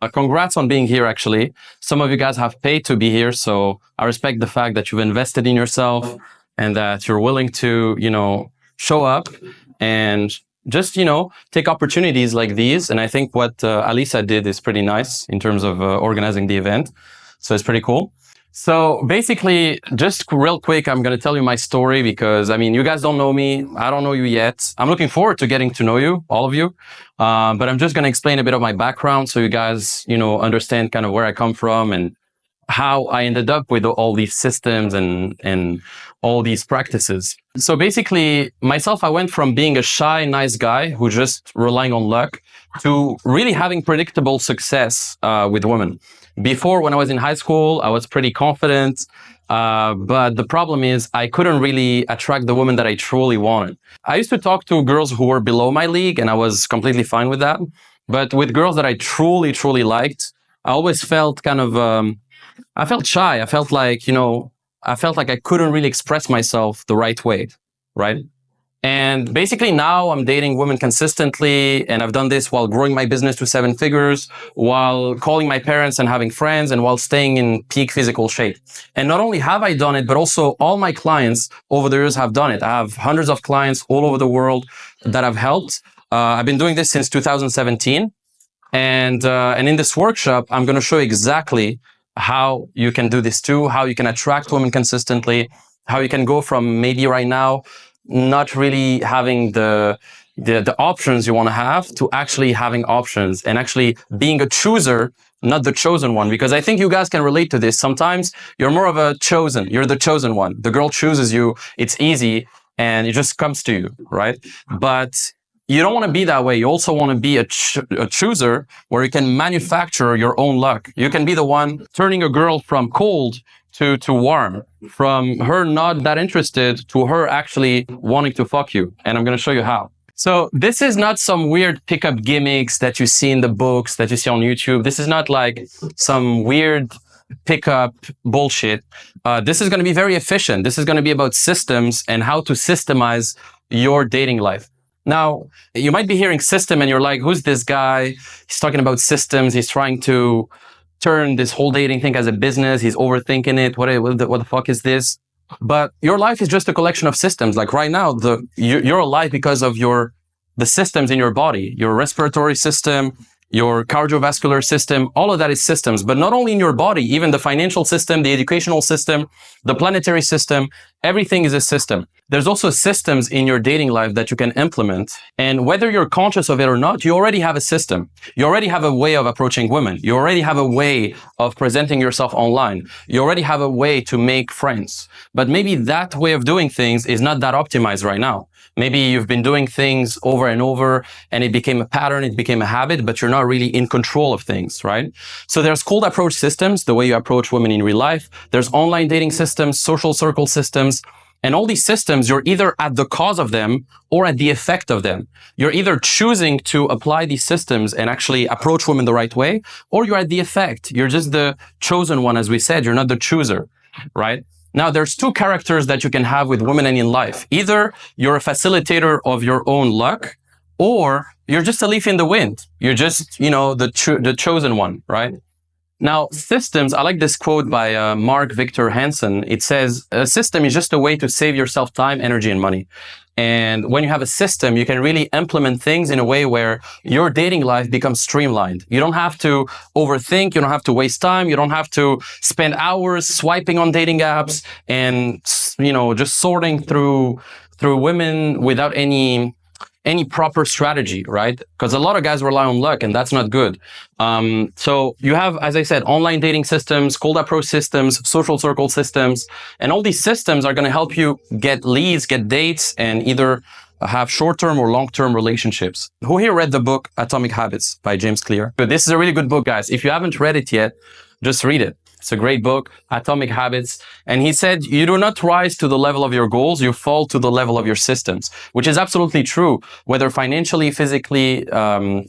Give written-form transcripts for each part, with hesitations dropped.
Congrats on being here, actually. Some of you guys have paid to be here, so I respect the fact that you've invested in yourself and that you're willing to, show up and just, take opportunities like these. And I think what Alisa did is pretty nice in terms of organizing the event. So it's pretty cool. So basically, just real quick, I'm going to tell you my story because, you guys don't know me. I don't know you yet. I'm looking forward to getting to know you, all of you. But I'm just going to explain a bit of my background so you guys, understand kind of where I come from and how I ended up with all these systems and all these practices. So basically, myself, I went from being a shy, nice guy who just relying on luck to really having predictable success with women. Before, when I was in high school, I was pretty confident. But the problem is I couldn't really attract the woman that I truly wanted. I used to talk to girls who were below my league, and I was completely fine with that. But with girls that I truly, truly liked, I always felt kind of, I felt shy. I felt like, I couldn't really express myself the right way, right? And basically now I'm dating women consistently, and I've done this while growing my business to 7 figures, while calling my parents and having friends, and while staying in peak physical shape. And not only have I done it, but also all my clients over the years have done it. I have hundreds of clients all over the world that I've helped. I've been doing this since 2017. And in this workshop, I'm going to show you exactly how you can do this too, how you can attract women consistently, how you can go from maybe right now not really having the options you want to have to actually having options and actually being a chooser, not the chosen one. Because I think you guys can relate to this. Sometimes you're more of you're the chosen one. The girl chooses you, it's easy, and it just comes to you, right? But you don't want to be that way. You also want to be a chooser where you can manufacture your own luck. You can be the one turning a girl from cold to warm, from her not that interested to her actually wanting to fuck you. And I'm going to show you how. So this is not some weird pickup gimmicks that you see in the books, that you see on YouTube. This is not like some weird pickup bullshit. This is going to be very efficient. This is going to be about systems and how to systemize your dating life. Now, you might be hearing system and you're like, who's this guy? He's talking about systems. He's trying to turn this whole dating thing as a business. He's overthinking it. What the fuck is this? But your life is just a collection of systems. Like right now, you're alive because of the systems in your body, your respiratory system, your cardiovascular system, all of that is systems. But not only in your body, even the financial system, the educational system, the planetary system, everything is a system. There's also systems in your dating life that you can implement. And whether you're conscious of it or not, you already have a system. You already have a way of approaching women. You already have a way of presenting yourself online. You already have a way to make friends. But maybe that way of doing things is not that optimized right now. Maybe you've been doing things over and over and it became a pattern, it became a habit, but you're not really in control of things, right? So there's cold approach systems, the way you approach women in real life. There's online dating systems, social circle systems. And all these systems, you're either at the cause of them or at the effect of them. You're either choosing to apply these systems and actually approach women the right way, or you're at the effect. You're just the chosen one, as we said. You're not the chooser, right? Now, there's 2 characters that you can have with women and in life. Either you're a facilitator of your own luck, or you're just a leaf in the wind. You're just, the chosen one, right? Now, systems, I like this quote by Mark Victor Hansen. It says, a system is just a way to save yourself time, energy, and money. And when you have a system, you can really implement things in a way where your dating life becomes streamlined. You don't have to overthink. You don't have to waste time. You don't have to spend hours swiping on dating apps and, just sorting through women without any proper strategy, right? Because a lot of guys rely on luck and that's not good. So you have, as I said, online dating systems, cold approach systems, social circle systems, and all these systems are going to help you get leads, get dates, and either have short-term or long-term relationships. Who here read the book Atomic Habits by James Clear? But this is a really good book, guys. If you haven't read it yet, just read it. It's a great book, Atomic Habits. And he said, you do not rise to the level of your goals, you fall to the level of your systems, which is absolutely true. Whether financially, physically,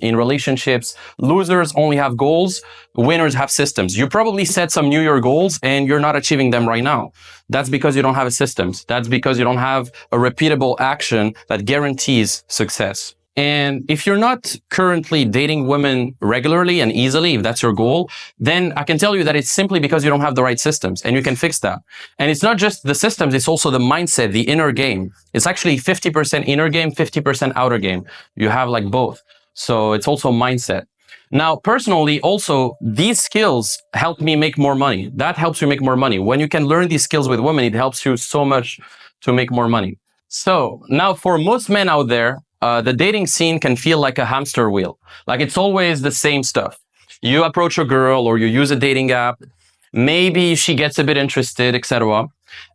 in relationships, losers only have goals, winners have systems. You probably set some New Year goals and you're not achieving them right now. That's because you don't have a systems. That's because you don't have a repeatable action that guarantees success. And if you're not currently dating women regularly and easily, if that's your goal, then I can tell you that it's simply because you don't have the right systems, and you can fix that. And it's not just the systems, it's also the mindset, the inner game. It's actually 50% inner game, 50% outer game. You have like both. So it's also mindset. Now, personally, also, these skills help me make more money. That helps you make more money. When you can learn these skills with women, it helps you so much to make more money. So now for most men out there, the dating scene can feel like a hamster wheel. Like it's always the same stuff. You approach a girl or you use a dating app. Maybe she gets a bit interested, etc.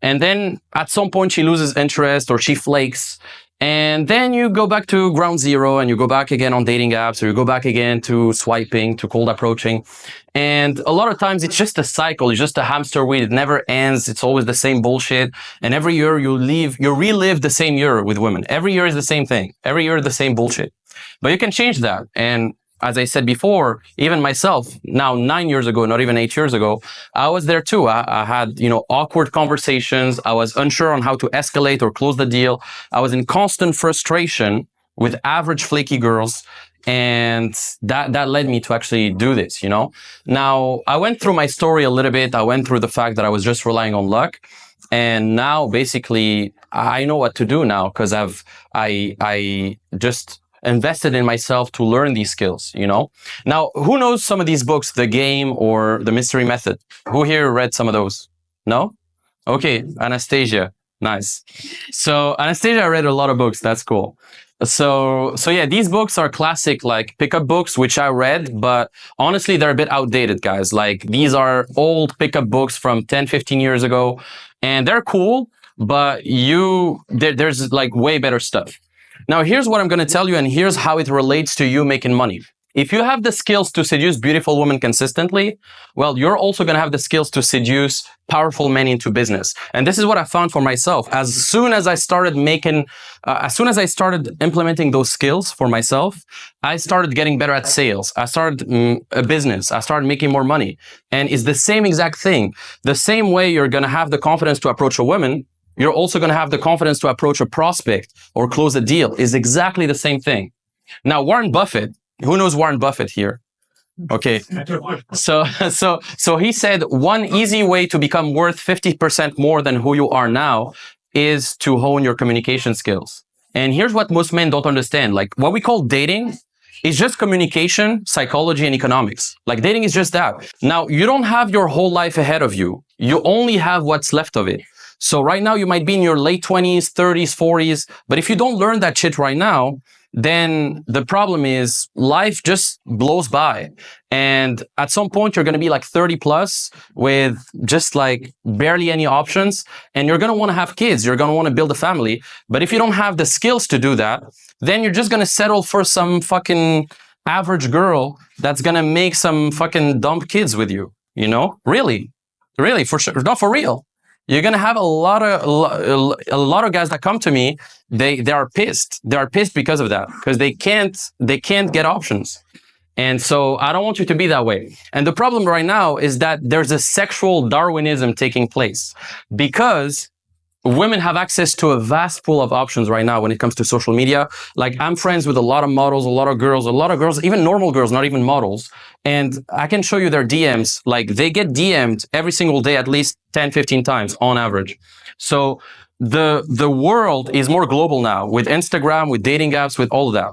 And then at some point she loses interest or she flakes. And then you go back to ground zero and you go back again on dating apps, or you go back again to swiping, to cold approaching. And a lot of times it's just a cycle. It's just a hamster wheel. It never ends. It's always the same bullshit. And every year you relive the same year with women. Every year is the same thing. Every year the same bullshit. But you can change that. And as I said before, even myself, now 9 years ago, not even 8 years ago, I was there too. I had, awkward conversations. I was unsure on how to escalate or close the deal. I was in constant frustration with average flaky girls. And that led me to actually do this, Now, I went through my story a little bit. I went through the fact that I was just relying on luck. And now basically I know what to do now, because I just invested in myself to learn these skills, Now, who knows some of these books, The Game or The Mystery Method? Who here read some of those? No? Okay, Anastasia. Nice. So Anastasia read a lot of books. That's cool. So yeah, these books are classic, like pickup books, which I read, but honestly, they're a bit outdated, guys. Like these are old pickup books from 10, 15 years ago, and they're cool, but there's like way better stuff. Now, here's what I'm going to tell you, and here's how it relates to you making money. If you have the skills to seduce beautiful women consistently, well, you're also going to have the skills to seduce powerful men into business. And this is what I found for myself. As soon as I started implementing those skills for myself, I started getting better at sales. I started a business. I started making more money. And it's the same exact thing. The same way you're going to have the confidence to approach a woman, you're also going to have the confidence to approach a prospect or close a deal. Is exactly the same thing. Now, Warren Buffett, who knows Warren Buffett here? Okay. So he said one easy way to become worth 50% more than who you are now is to hone your communication skills. And here's what most men don't understand. Like what we call dating is just communication, psychology, and economics. Like dating is just that. Now, you don't have your whole life ahead of you. You only have what's left of it. So right now you might be in your late 20s, 30s, 40s, but if you don't learn that shit right now, then the problem is life just blows by. And at some point you're going to be like 30 plus with just like barely any options. And you're going to want to have kids. You're going to want to build a family. But if you don't have the skills to do that, then you're just going to settle for some fucking average girl that's going to make some fucking dumb kids with you. Really, for sure. Not for real. You're gonna have a lot of guys that come to me. They are pissed. They are pissed because of that, because they can't get options. And so I don't want you to be that way. And the problem right now is that there's a sexual Darwinism taking place, because women have access to a vast pool of options right now when it comes to social media. Like I'm friends with a lot of models, a lot of girls, even normal girls, not even models. And I can show you their DMs. Like they get DM'd every single day, at least 10, 15 times on average. So the world is more global now with Instagram, with dating apps, with all of that.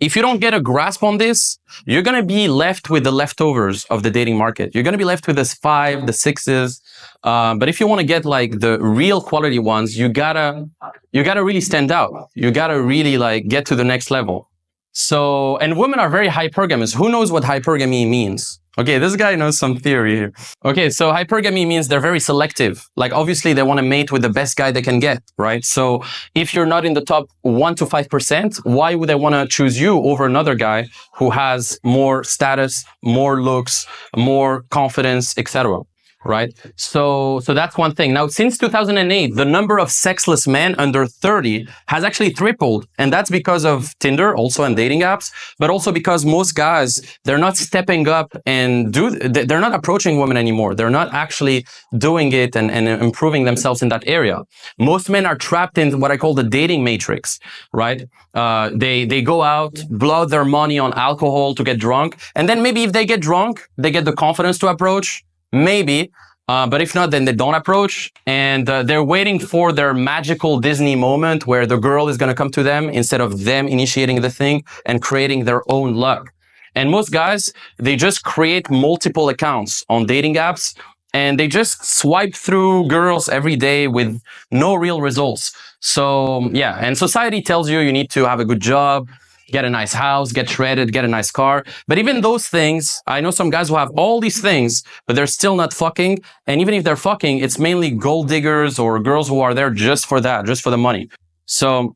If you don't get a grasp on this, you're going to be left with the leftovers of the dating market. You're going to be left with the 5, the 6s. But if you want to get like the real quality ones, you gotta really stand out. You gotta really like get to the next level. So, and women are very hypergamous. Who knows what hypergamy means? Okay, this guy knows some theory here. Okay, so hypergamy means they're very selective. Like obviously they want to mate with the best guy they can get, right? So if you're not in the top 1 to 5%, why would they want to choose you over another guy who has more status, more looks, more confidence, etc.? right? So that's one thing. Now, since 2008, the number of sexless men under 30 has actually tripled, and that's because of Tinder, also and dating apps, but also because most guys, they're not stepping up and they're not approaching women anymore. They're not actually doing it and improving themselves in that area. Most men are trapped in what I call the dating matrix, right? They go out, blow out their money on alcohol to get drunk, and then maybe if they get drunk, they get the confidence to approach. Maybe. But if not, then they don't approach, and they're waiting for their magical Disney moment where the girl is going to come to them instead of them initiating the thing and creating their own luck. And most guys, they just create multiple accounts on dating apps and they just swipe through girls every day with no real results. So yeah, and society tells you you need to have a good job, get a nice house, get shredded, get a nice car. But even those things, I know some guys who have all these things, but they're still not fucking. And even if they're fucking, it's mainly gold diggers or girls who are there just for that, just for the money. So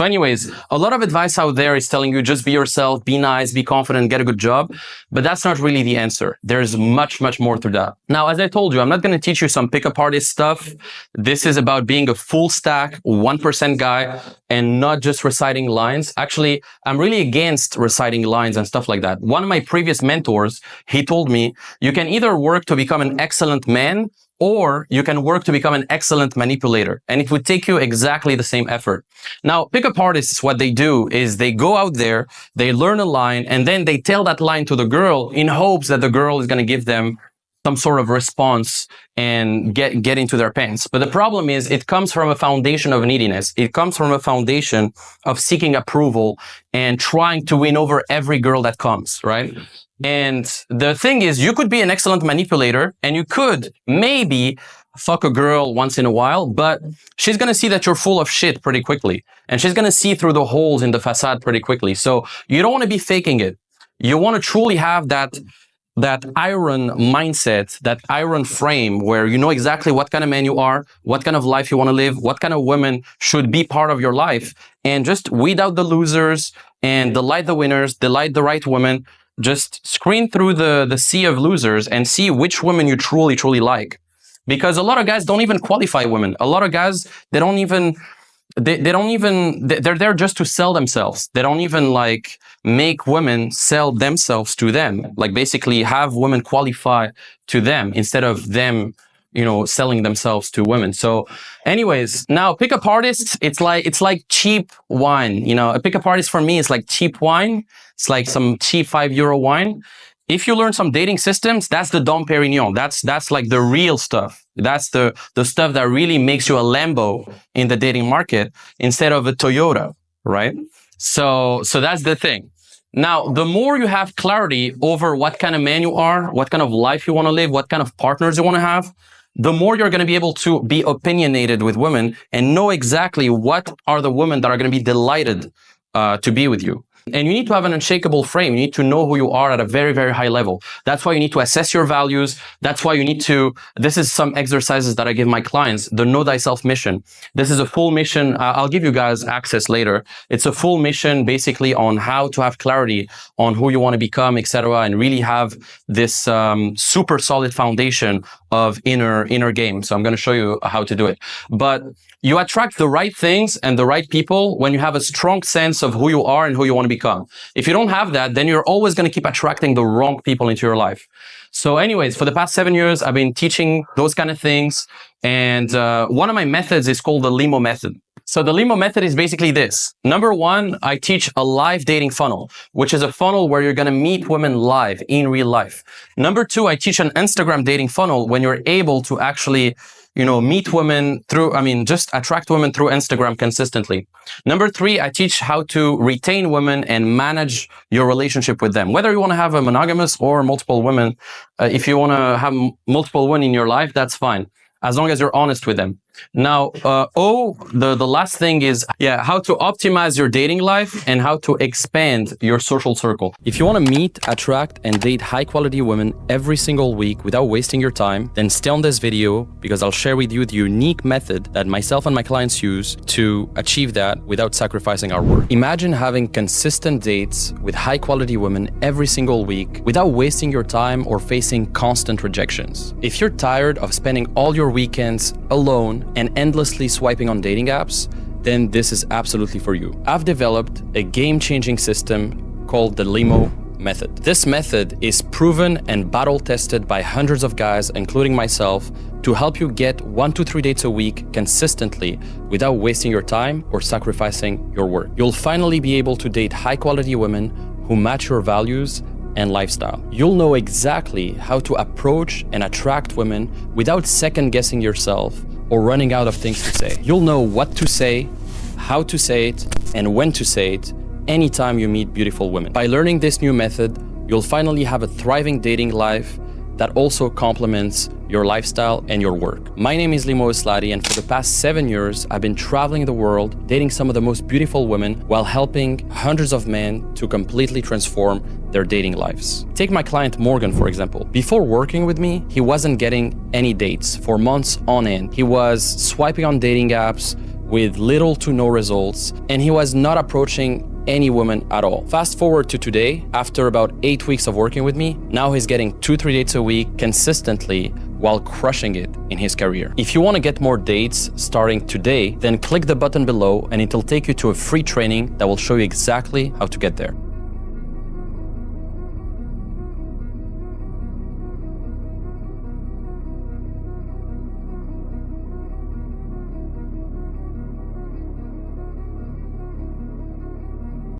anyways, a lot of advice out there is telling you just be yourself, be nice, be confident, get a good job. But that's not really the answer. There's much, much more to that. Now, as I told you, I'm not going to teach you some pickup artist stuff. This is about being a full stack, 1% guy and not just reciting lines. Actually, I'm really against reciting lines and stuff like that. One of my previous mentors, he told me, you can either work to become an excellent man or you can work to become an excellent manipulator. And it would take you exactly the same effort. Now, pickup artists, what they do is they go out there, they learn a line, and then they tell that line to the girl in hopes that the girl is going to give them some sort of response and get into their pants. But the problem is it comes from a foundation of neediness. It comes from a foundation of seeking approval and trying to win over every girl that comes, right? And the thing is, you could be an excellent manipulator and you could maybe fuck a girl once in a while, but she's going to see that you're full of shit pretty quickly. And she's going to see through the holes in the facade pretty quickly. So you don't want to be faking it. You want to truly have that iron mindset, that iron frame where you know exactly what kind of man you are, what kind of life you want to live, what kind of women should be part of your life, and just weed out the losers and delight the winners, delight the right women. Just screen through the sea of losers and see which women you truly, truly like. Because a lot of guys don't even qualify women. A lot of guys, they're there just to sell themselves. They don't even like make women sell themselves to them. Like basically have women qualify to them instead of them, selling themselves to women. So anyways, now pickup artists, it's like cheap wine. A pickup artist for me is like cheap wine. It's like some cheap €5 wine. If you learn some dating systems, that's the Dom Perignon. That's like the real stuff. That's the stuff that really makes you a Lambo in the dating market instead of a Toyota, right? So that's the thing. Now, the more you have clarity over what kind of man you are, what kind of life you want to live, what kind of partners you want to have, the more you're going to be able to be opinionated with women and know exactly what are the women that are going to be delighted to be with you. And you need to have an unshakable frame. You need to know who you are at a very, very high level. That's why you need to assess your values. That's why you need to, this is some exercises that I give my clients, the Know Thyself mission. This is a full mission. I'll give you guys access later. It's a full mission basically on how to have clarity on who you want to become, etc., and really have this super solid foundation of inner game. So I'm going to show you how to do it. But you attract the right things and the right people when you have a strong sense of who you are and who you want to become. If you don't have that, then you're always going to keep attracting the wrong people into your life. So anyways, for the past 7 years, I've been teaching those kind of things. And one of my methods is called the Limo method. So the Limo method is basically this. Number one, I teach a live dating funnel, which is a funnel where you're going to meet women live in real life. Number two, I teach an Instagram dating funnel when you're able to actually meet women just attract women through Instagram consistently. Number three, I teach how to retain women and manage your relationship with them. Whether you want to have a monogamous or multiple women, if you want to have multiple women in your life, that's fine, as long as you're honest with them. Now, the last thing is, yeah, how to optimize your dating life and how to expand your social circle. If you want to meet, attract, and date high-quality women every single week without wasting your time, then stay on this video because I'll share with you the unique method that myself and my clients use to achieve that without sacrificing our work. Imagine having consistent dates with high-quality women every single week without wasting your time or facing constant rejections. If you're tired of spending all your weekends alone and endlessly swiping on dating apps, then this is absolutely for you. I've developed a game-changing system called the Limo method. This method is proven and battle-tested by hundreds of guys, including myself, to help you get 1 to 3 dates a week consistently without wasting your time or sacrificing your work. You'll finally be able to date high-quality women who match your values and lifestyle. You'll know exactly how to approach and attract women without second-guessing yourself or running out of things to say. You'll know what to say, how to say it, and when to say it anytime you meet beautiful women. By learning this new method, you'll finally have a thriving dating life that also complements your lifestyle and your work. My name is Limo Oueslati, and for the past 7 years, I've been traveling the world, dating some of the most beautiful women while helping hundreds of men to completely transform their dating lives. Take my client Morgan, for example. Before working with me, he wasn't getting any dates for months on end. He was swiping on dating apps with little to no results, and he was not approaching any woman at all. Fast forward to today, after about 8 weeks of working with me, now he's getting 2-3 dates a week consistently while crushing it in his career. If you want to get more dates starting today, then click the button below and it'll take you to a free training that will show you exactly how to get there.